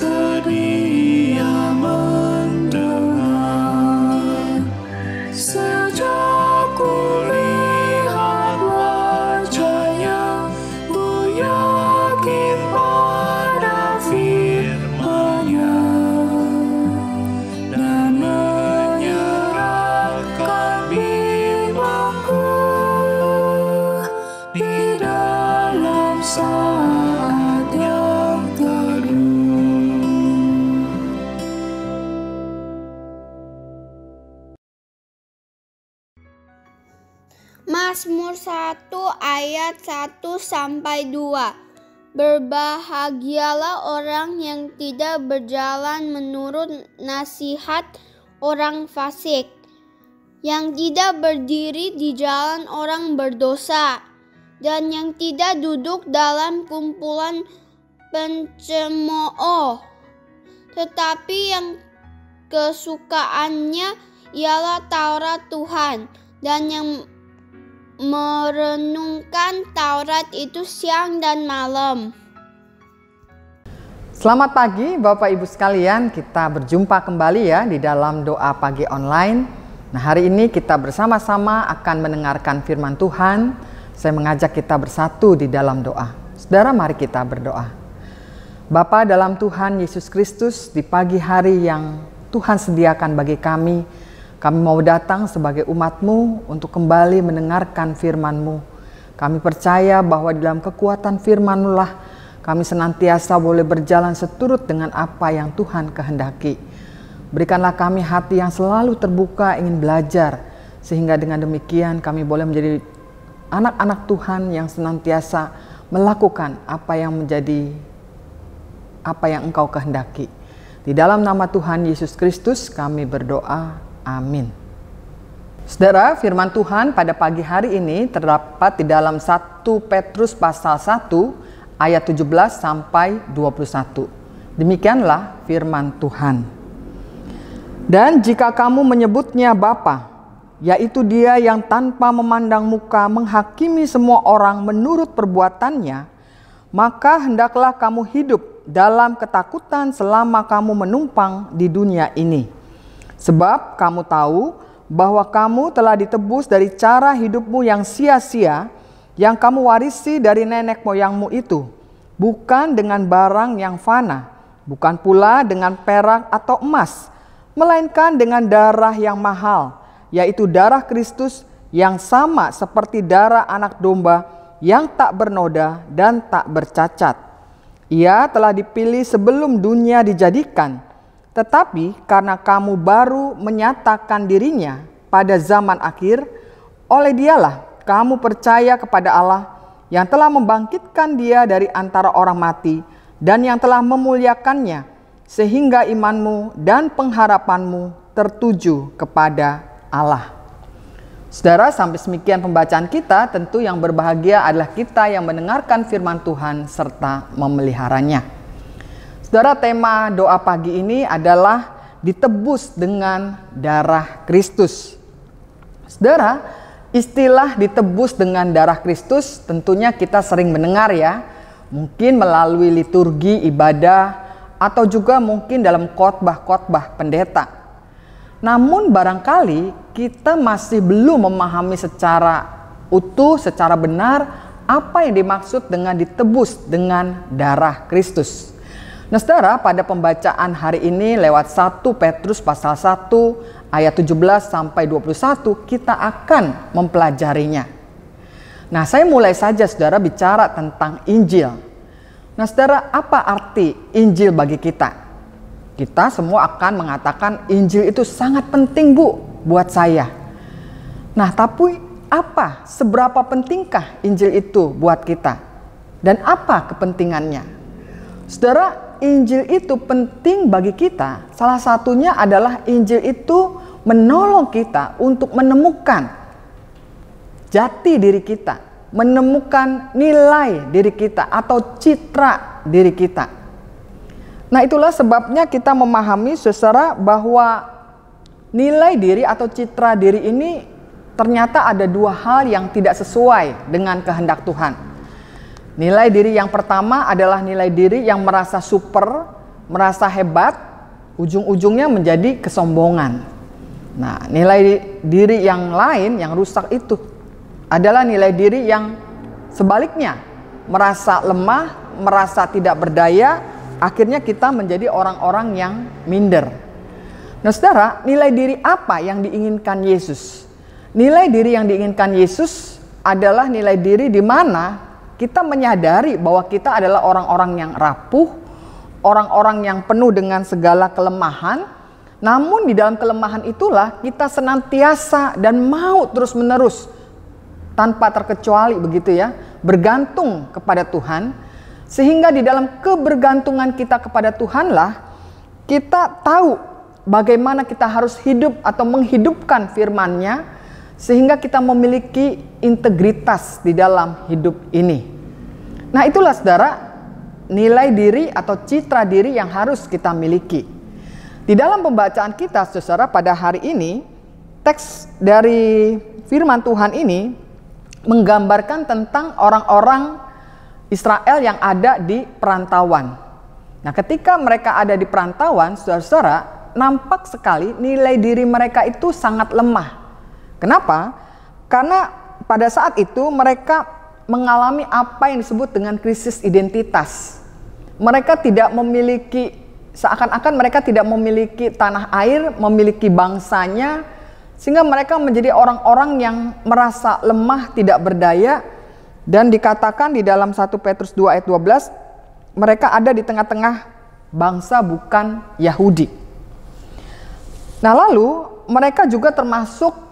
sedia mendengar. Sejak kulihat wajahnya, ku yakin pada firman-Nya dan menyerahkan bimbangku di dalam saat yang teduh. Mazmur 1 ayat 1-2. Berbahagialah orang yang tidak berjalan menurut nasihat orang fasik, yang tidak berdiri di jalan orang berdosa, dan yang tidak duduk dalam kumpulan pencemooh, tetapi yang kesukaannya ialah Taurat Tuhan, dan yang merenungkan Taurat itu siang dan malam. Selamat pagi Bapak Ibu sekalian, kita berjumpa kembali ya di dalam doa pagi online. Nah, hari ini kita bersama-sama akan mendengarkan firman Tuhan. Saya mengajak kita bersatu di dalam doa. Saudara, mari kita berdoa. Bapa dalam Tuhan Yesus Kristus, di pagi hari yang Tuhan sediakan bagi kami mau datang sebagai umat-Mu untuk kembali mendengarkan firman-Mu. Kami percaya bahwa di dalam kekuatan firman-Mu lah kami senantiasa boleh berjalan seturut dengan apa yang Tuhan kehendaki. Berikanlah kami hati yang selalu terbuka ingin belajar, sehingga dengan demikian kami boleh menjadi anak-anak Tuhan yang senantiasa melakukan apa yang Engkau kehendaki. Di dalam nama Tuhan Yesus Kristus kami berdoa. Amin. Saudara, firman Tuhan pada pagi hari ini terdapat di dalam 1 Petrus pasal 1 ayat 17-21. Demikianlah firman Tuhan. Dan jika kamu menyebutnya Bapa, yaitu Dia yang tanpa memandang muka menghakimi semua orang menurut perbuatannya, maka hendaklah kamu hidup dalam ketakutan selama kamu menumpang di dunia ini. Sebab kamu tahu bahwa kamu telah ditebus dari cara hidupmu yang sia-sia yang kamu warisi dari nenek moyangmu itu, bukan dengan barang yang fana, bukan pula dengan perak atau emas, melainkan dengan darah yang mahal, yaitu darah Kristus yang sama seperti darah anak domba yang tak bernoda dan tak bercacat. Ia telah dipilih sebelum dunia dijadikan, tetapi karena kamu baru menyatakan dirinya pada zaman akhir, oleh Dialah kamu percaya kepada Allah yang telah membangkitkan Dia dari antara orang mati dan yang telah memuliakannya, sehingga imanmu dan pengharapanmu tertuju kepada Allah. Saudara, sampai semikian pembacaan kita. Tentu yang berbahagia adalah kita yang mendengarkan firman Tuhan serta memeliharanya. Saudara, tema doa pagi ini adalah ditebus dengan darah Kristus. Saudara, istilah ditebus dengan darah Kristus tentunya kita sering mendengar ya. Mungkin melalui liturgi ibadah atau juga mungkin dalam khotbah-khotbah pendeta. Namun barangkali kita masih belum memahami secara utuh, secara benar apa yang dimaksud dengan ditebus dengan darah Kristus. Nah saudara, pada pembacaan hari ini lewat 1 Petrus pasal 1 ayat 17-21 kita akan mempelajarinya. Nah saya mulai saja saudara bicara tentang Injil. Nah saudara, apa arti Injil bagi kita? Kita semua akan mengatakan Injil itu sangat penting buat saya. Nah tapi apa, seberapa pentingkah Injil itu buat kita? Dan apa kepentingannya? Saudara, Injil itu penting bagi kita. Salah satunya adalah Injil itu menolong kita untuk menemukan jati diri kita, menemukan nilai diri kita atau citra diri kita. Nah itulah sebabnya kita memahami saudara bahwa nilai diri atau citra diri ini ternyata ada dua hal yang tidak sesuai dengan kehendak Tuhan. Nilai diri yang pertama adalah nilai diri yang merasa super merasa hebat, ujung-ujungnya menjadi kesombongan. Nah, nilai diri yang lain yang rusak itu adalah nilai diri yang sebaliknya, merasa lemah, merasa tidak berdaya, akhirnya kita menjadi orang-orang yang minder. Nah, saudara, nilai diri apa yang diinginkan Yesus? Nilai diri yang diinginkan Yesus adalah nilai diri di mana kita menyadari bahwa kita adalah orang-orang yang rapuh, orang-orang yang penuh dengan segala kelemahan. Namun di dalam kelemahan itulah kita senantiasa dan mau terus-menerus tanpa terkecuali begitu ya, bergantung kepada Tuhan. Sehingga di dalam kebergantungan kita kepada Tuhanlah kita tahu bagaimana kita harus hidup atau menghidupkan firman-Nya, sehingga kita memiliki integritas di dalam hidup ini. Nah, itulah saudara, nilai diri atau citra diri yang harus kita miliki. Di dalam pembacaan kita saudara pada hari ini, teks dari firman Tuhan ini menggambarkan tentang orang-orang Israel yang ada di perantauan. Nah, ketika mereka ada di perantauan, saudara-saudara, nampak sekali nilai diri mereka itu sangat lemah. Kenapa? Karena pada saat itu mereka mengalami apa yang disebut dengan krisis identitas. Mereka tidak memiliki, seakan-akan mereka tidak memiliki tanah air, memiliki bangsanya, sehingga mereka menjadi orang-orang yang merasa lemah, tidak berdaya. Dan dikatakan di dalam 1 Petrus 2 ayat 12, mereka ada di tengah-tengah bangsa bukan Yahudi. Nah, lalu mereka juga termasuk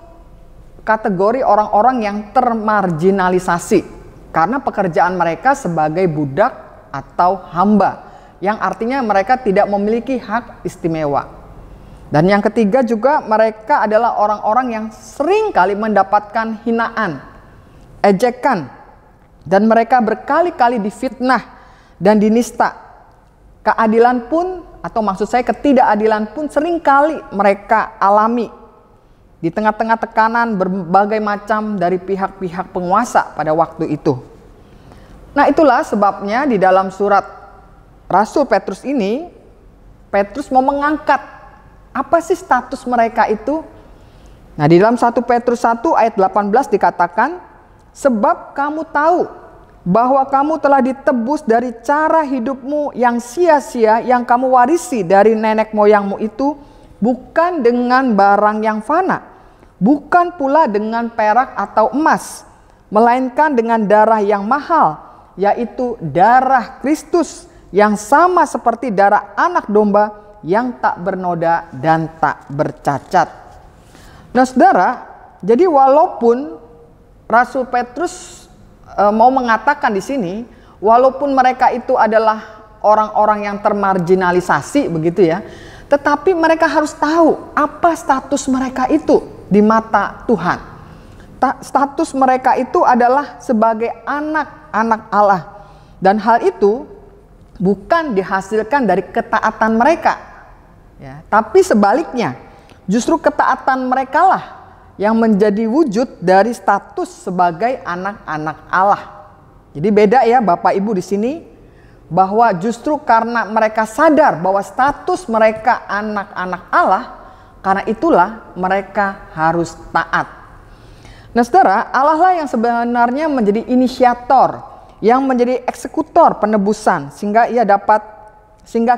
kategori orang-orang yang termarginalisasi karena pekerjaan mereka sebagai budak atau hamba, yang artinya mereka tidak memiliki hak istimewa. Dan yang ketiga juga, mereka adalah orang-orang yang sering kali mendapatkan hinaan, ejekan, dan mereka berkali-kali difitnah dan dinista. Keadilan pun, atau maksud saya ketidakadilan pun seringkali mereka alami di tengah-tengah tekanan berbagai macam dari pihak-pihak penguasa pada waktu itu. Nah, itulah sebabnya di dalam surat Rasul Petrus ini, Petrus mau mengangkat apa sih status mereka itu. Nah, di dalam 1 Petrus 1 ayat 18 dikatakan, sebab kamu tahu bahwa kamu telah ditebus dari cara hidupmu yang sia-sia yang kamu warisi dari nenek moyangmu itu, bukan dengan barang yang fana, bukan pula dengan perak atau emas, melainkan dengan darah yang mahal, yaitu darah Kristus yang sama seperti darah anak domba yang tak bernoda dan tak bercacat. Nah, saudara, jadi walaupun Rasul Petrus mau mengatakan di sini, walaupun mereka itu adalah orang-orang yang termarginalisasi begitu ya, tetapi mereka harus tahu apa status mereka itu di mata Tuhan. Status mereka itu adalah sebagai anak-anak Allah, dan hal itu bukan dihasilkan dari ketaatan mereka, ya, tapi sebaliknya, justru ketaatan mereka lah yang menjadi wujud dari status sebagai anak-anak Allah. Jadi beda ya Bapak Ibu di sini, bahwa justru karena mereka sadar bahwa status mereka anak-anak Allah, karena itulah mereka harus taat. Nah, saudara, Allah lah yang sebenarnya menjadi inisiator, yang menjadi eksekutor penebusan, sehingga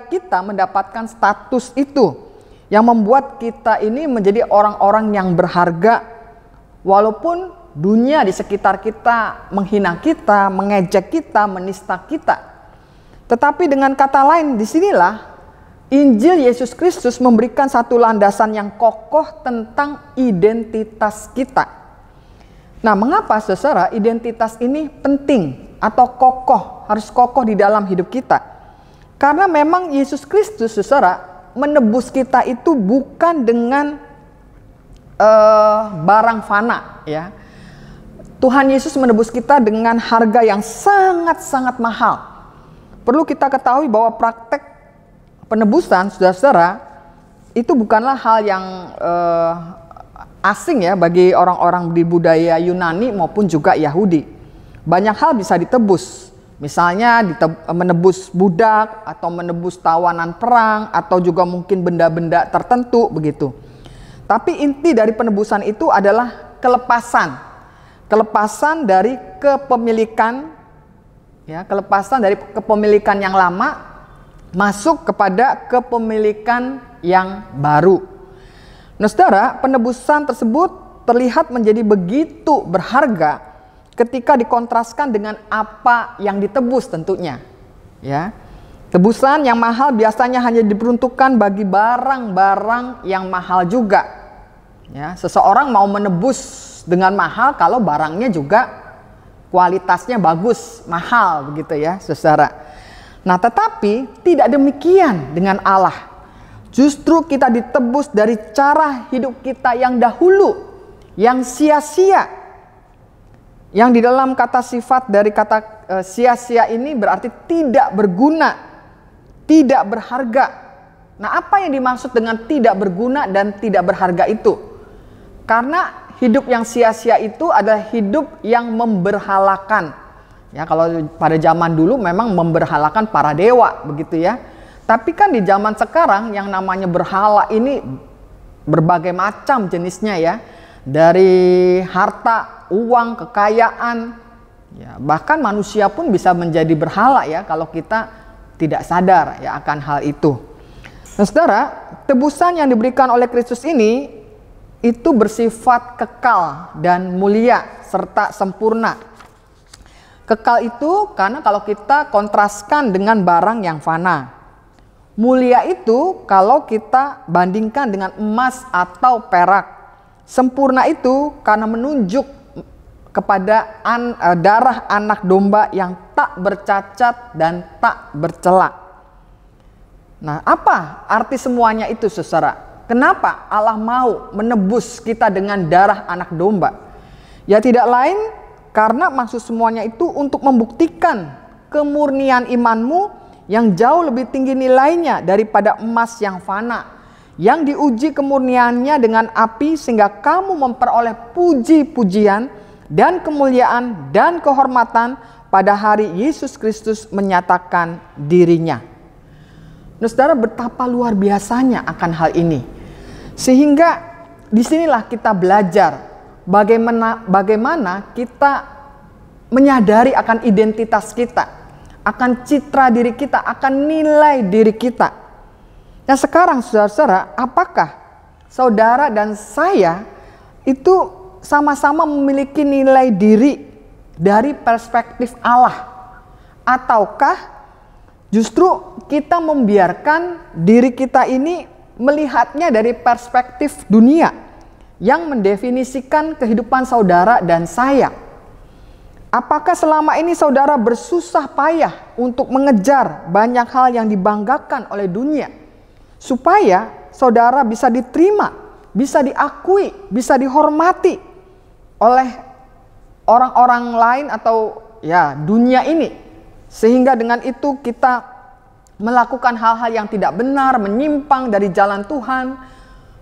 kita mendapatkan status itu, yang membuat kita ini menjadi orang-orang yang berharga, walaupun dunia di sekitar kita menghina kita, mengejek kita, menista kita. Tetapi dengan kata lain, disinilah Injil Yesus Kristus memberikan satu landasan yang kokoh tentang identitas kita. Nah, mengapa saudara identitas ini penting atau kokoh, harus kokoh di dalam hidup kita? Karena memang Yesus Kristus saudara menebus kita itu bukan dengan barang fana, ya. Tuhan Yesus menebus kita dengan harga yang sangat-sangat mahal. Perlu kita ketahui bahwa praktek penebusan, saudara-saudara, itu bukanlah hal yang asing ya bagi orang-orang di budaya Yunani maupun juga Yahudi. Banyak hal bisa ditebus. Misalnya menebus budak atau menebus tawanan perang atau juga mungkin benda-benda tertentu begitu. Tapi inti dari penebusan itu adalah kelepasan. Kelepasan dari kepemilikan, ya, kelepasan dari kepemilikan yang lama masuk kepada kepemilikan yang baru. Nah, saudara, penebusan tersebut terlihat menjadi begitu berharga ketika dikontraskan dengan apa yang ditebus tentunya. Ya. Tebusan yang mahal biasanya hanya diperuntukkan bagi barang-barang yang mahal juga. Ya, seseorang mau menebus dengan mahal kalau barangnya juga kualitasnya bagus, mahal begitu ya, saudara. Nah, tetapi tidak demikian dengan Allah. Justru kita ditebus dari cara hidup kita yang dahulu, yang sia-sia. Yang di dalam kata sifat dari kata sia-sia ini berarti tidak berguna, tidak berharga. Nah, apa yang dimaksud dengan tidak berguna dan tidak berharga itu? Karena hidup yang sia-sia itu adalah hidup yang memberhalakan. Ya, kalau pada zaman dulu memang memberhalakan para dewa begitu ya. Tapi kan di zaman sekarang yang namanya berhala ini berbagai macam jenisnya ya. Dari harta, uang, kekayaan, ya, bahkan manusia pun bisa menjadi berhala ya kalau kita tidak sadar ya akan hal itu. Nah, saudara, tebusan yang diberikan oleh Kristus ini itu bersifat kekal dan mulia serta sempurna. Kekal itu karena kalau kita kontraskan dengan barang yang fana. Mulia itu kalau kita bandingkan dengan emas atau perak. Sempurna itu karena menunjuk kepada darah anak domba yang tak bercacat dan tak bercela. Nah, apa arti semuanya itu, saudara? Kenapa Allah mau menebus kita dengan darah anak domba? Ya tidak lain karena maksud semuanya itu untuk membuktikan kemurnian imanmu yang jauh lebih tinggi nilainya daripada emas yang fana, yang diuji kemurniannya dengan api sehingga kamu memperoleh puji-pujian dan kemuliaan dan kehormatan pada hari Yesus Kristus menyatakan dirinya. Nah, saudara, betapa luar biasanya akan hal ini. Sehingga disinilah kita belajar bagaimana kita menyadari akan identitas kita, akan citra diri kita, akan nilai diri kita. Nah, sekarang saudara-saudara, apakah saudara dan saya itu sama-sama memiliki nilai diri dari perspektif Allah? Ataukah justru kita membiarkan diri kita ini melihatnya dari perspektif dunia yang mendefinisikan kehidupan saudara dan saya? Apakah selama ini saudara bersusah payah untuk mengejar banyak hal yang dibanggakan oleh dunia, supaya saudara bisa diterima, bisa diakui, bisa dihormati oleh orang-orang lain atau ya dunia ini, sehingga dengan itu kita melakukan hal-hal yang tidak benar, menyimpang dari jalan Tuhan,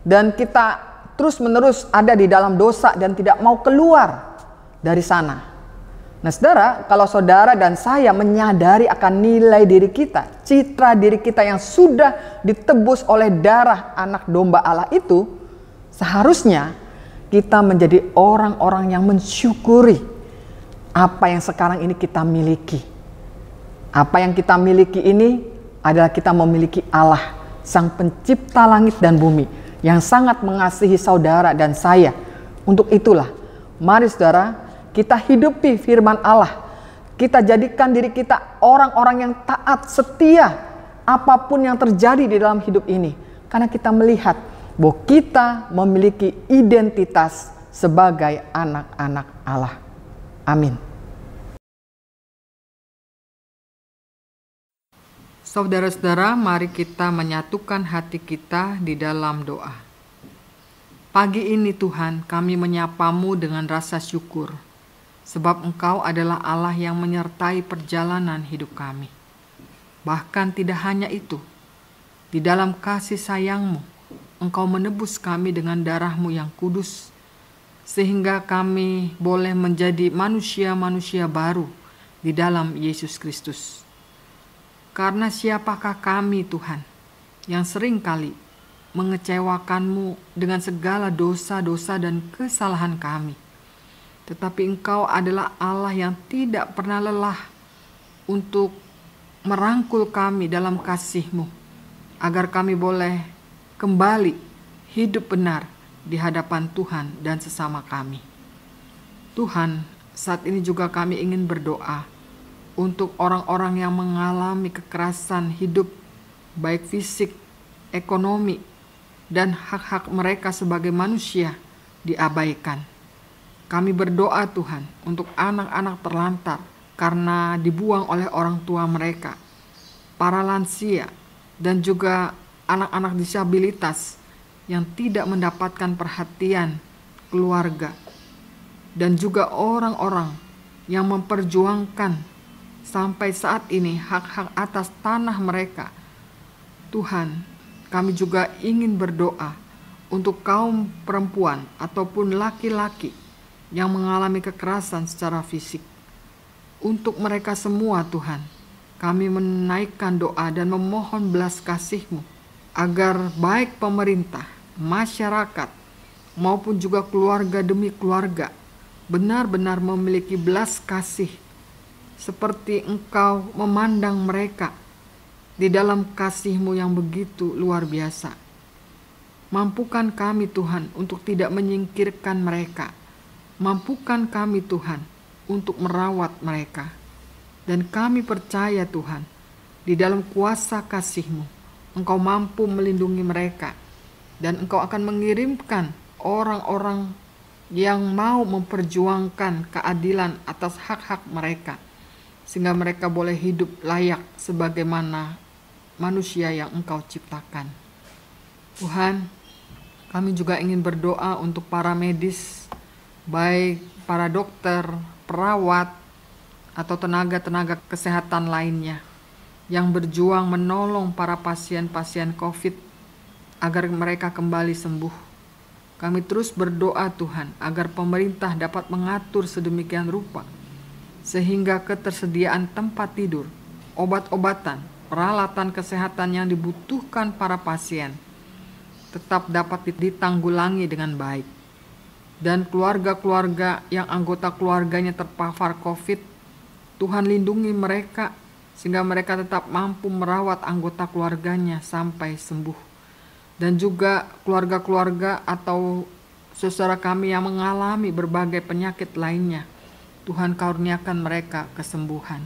dan kita terus-menerus ada di dalam dosa dan tidak mau keluar dari sana. Nah, saudara, kalau saudara dan saya menyadari akan nilai diri kita, citra diri kita yang sudah ditebus oleh darah anak domba Allah itu, seharusnya kita menjadi orang-orang yang mensyukuri apa yang sekarang ini kita miliki. Apa yang kita miliki ini adalah kita memiliki Allah, Sang Pencipta langit dan bumi, yang sangat mengasihi saudara dan saya. Untuk itulah, mari saudara, kita hidupi firman Allah. Kita jadikan diri kita orang-orang yang taat, setia apapun yang terjadi di dalam hidup ini. Karena kita melihat bahwa kita memiliki identitas sebagai anak-anak Allah. Amin. Saudara-saudara, mari kita menyatukan hati kita di dalam doa. Pagi ini Tuhan, kami menyapamu dengan rasa syukur. Sebab Engkau adalah Allah yang menyertai perjalanan hidup kami. Bahkan tidak hanya itu, di dalam kasih sayang-Mu, Engkau menebus kami dengan darah-Mu yang kudus, sehingga kami boleh menjadi manusia-manusia baru di dalam Yesus Kristus. Karena siapakah kami Tuhan yang sering kali mengecewakan-Mu dengan segala dosa-dosa dan kesalahan kami. Tetapi Engkau adalah Allah yang tidak pernah lelah untuk merangkul kami dalam kasih-Mu, agar kami boleh kembali hidup benar di hadapan Tuhan dan sesama kami. Tuhan, saat ini juga kami ingin berdoa untuk orang-orang yang mengalami kekerasan hidup, baik fisik, ekonomi, dan hak-hak mereka sebagai manusia diabaikan. Kami berdoa Tuhan untuk anak-anak terlantar karena dibuang oleh orang tua mereka, para lansia, dan juga anak-anak disabilitas yang tidak mendapatkan perhatian keluarga, dan juga orang-orang yang memperjuangkan sampai saat ini hak-hak atas tanah mereka. Tuhan, kami juga ingin berdoa untuk kaum perempuan ataupun laki-laki yang mengalami kekerasan secara fisik. Untuk mereka semua Tuhan, kami menaikkan doa dan memohon belas kasih-Mu agar baik pemerintah, masyarakat, maupun juga keluarga demi keluarga benar-benar memiliki belas kasih seperti Engkau memandang mereka di dalam kasih-Mu yang begitu luar biasa. Mampukan kami Tuhan untuk tidak menyingkirkan mereka. Mampukan kami Tuhan untuk merawat mereka. Dan kami percaya Tuhan, di dalam kuasa kasih-Mu, Engkau mampu melindungi mereka. Dan Engkau akan mengirimkan orang-orang yang mau memperjuangkan keadilan atas hak-hak mereka, sehingga mereka boleh hidup layak sebagaimana manusia yang Engkau ciptakan. Tuhan, kami juga ingin berdoa untuk para medis, baik para dokter, perawat, atau tenaga-tenaga kesehatan lainnya yang berjuang menolong para pasien-pasien COVID agar mereka kembali sembuh. Kami terus berdoa Tuhan agar pemerintah dapat mengatur sedemikian rupa sehingga ketersediaan tempat tidur, obat-obatan, peralatan kesehatan yang dibutuhkan para pasien tetap dapat ditanggulangi dengan baik. Dan keluarga-keluarga yang anggota keluarganya terpapar COVID, Tuhan lindungi mereka sehingga mereka tetap mampu merawat anggota keluarganya sampai sembuh. Dan juga keluarga-keluarga atau saudara kami yang mengalami berbagai penyakit lainnya, Tuhan karuniakan mereka kesembuhan.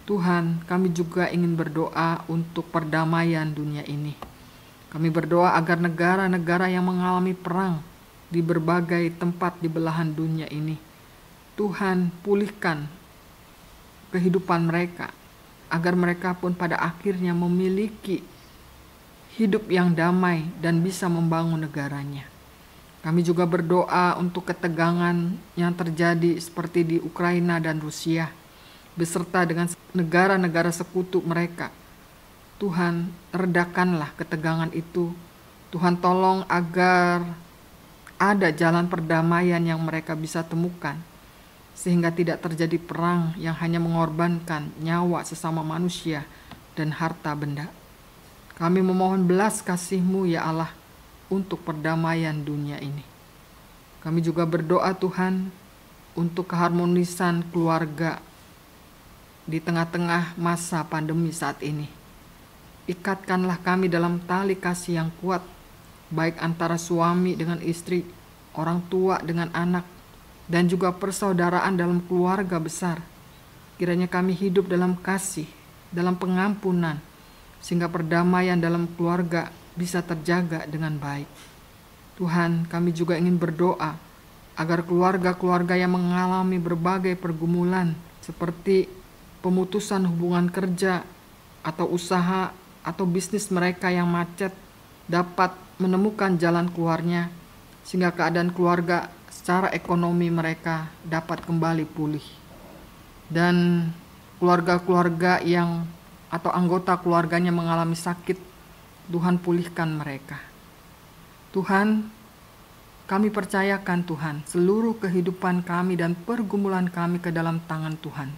Tuhan, kami juga ingin berdoa untuk perdamaian dunia ini. Kami berdoa agar negara-negara yang mengalami perang di berbagai tempat di belahan dunia ini, Tuhan pulihkan kehidupan mereka, agar mereka pun pada akhirnya memiliki hidup yang damai dan bisa membangun negaranya. Kami juga berdoa untuk ketegangan yang terjadi seperti di Ukraina dan Rusia, beserta dengan negara-negara sekutu mereka. Tuhan, redakanlah ketegangan itu. Tuhan, tolong agar ada jalan perdamaian yang mereka bisa temukan, sehingga tidak terjadi perang yang hanya mengorbankan nyawa sesama manusia dan harta benda. Kami memohon belas kasih-Mu ya Allah untuk perdamaian dunia ini. Kami juga berdoa Tuhan untuk keharmonisan keluarga di tengah-tengah masa pandemi saat ini. Ikatkanlah kami dalam tali kasih yang kuat, baik antara suami dengan istri, orang tua dengan anak, dan juga persaudaraan dalam keluarga besar. Kiranya kami hidup dalam kasih, dalam pengampunan, sehingga perdamaian dalam keluarga bisa terjaga dengan baik. Tuhan, kami juga ingin berdoa agar keluarga-keluarga yang mengalami berbagai pergumulan seperti pemutusan hubungan kerja atau usaha atau bisnis mereka yang macet dapat menemukan jalan keluarnya, sehingga keadaan keluarga secara ekonomi mereka dapat kembali pulih. Dan keluarga-keluarga yang atau anggota keluarganya mengalami sakit, Tuhan pulihkan mereka. Tuhan, kami percayakan Tuhan seluruh kehidupan kami dan pergumulan kami ke dalam tangan Tuhan.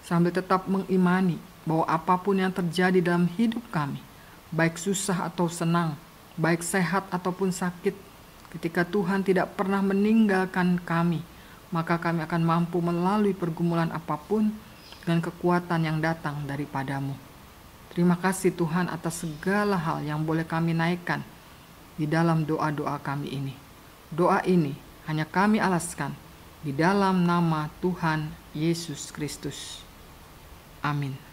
sambil tetap mengimani bahwa apapun yang terjadi dalam hidup kami, baik susah atau senang, baik sehat ataupun sakit, ketika Tuhan tidak pernah meninggalkan kami, maka kami akan mampu melalui pergumulan apapun dengan kekuatan yang datang daripadamu. Terima kasih Tuhan atas segala hal yang boleh kami naikkan di dalam doa-doa kami ini. Doa ini hanya kami alaskan di dalam nama Tuhan Yesus Kristus. Amin.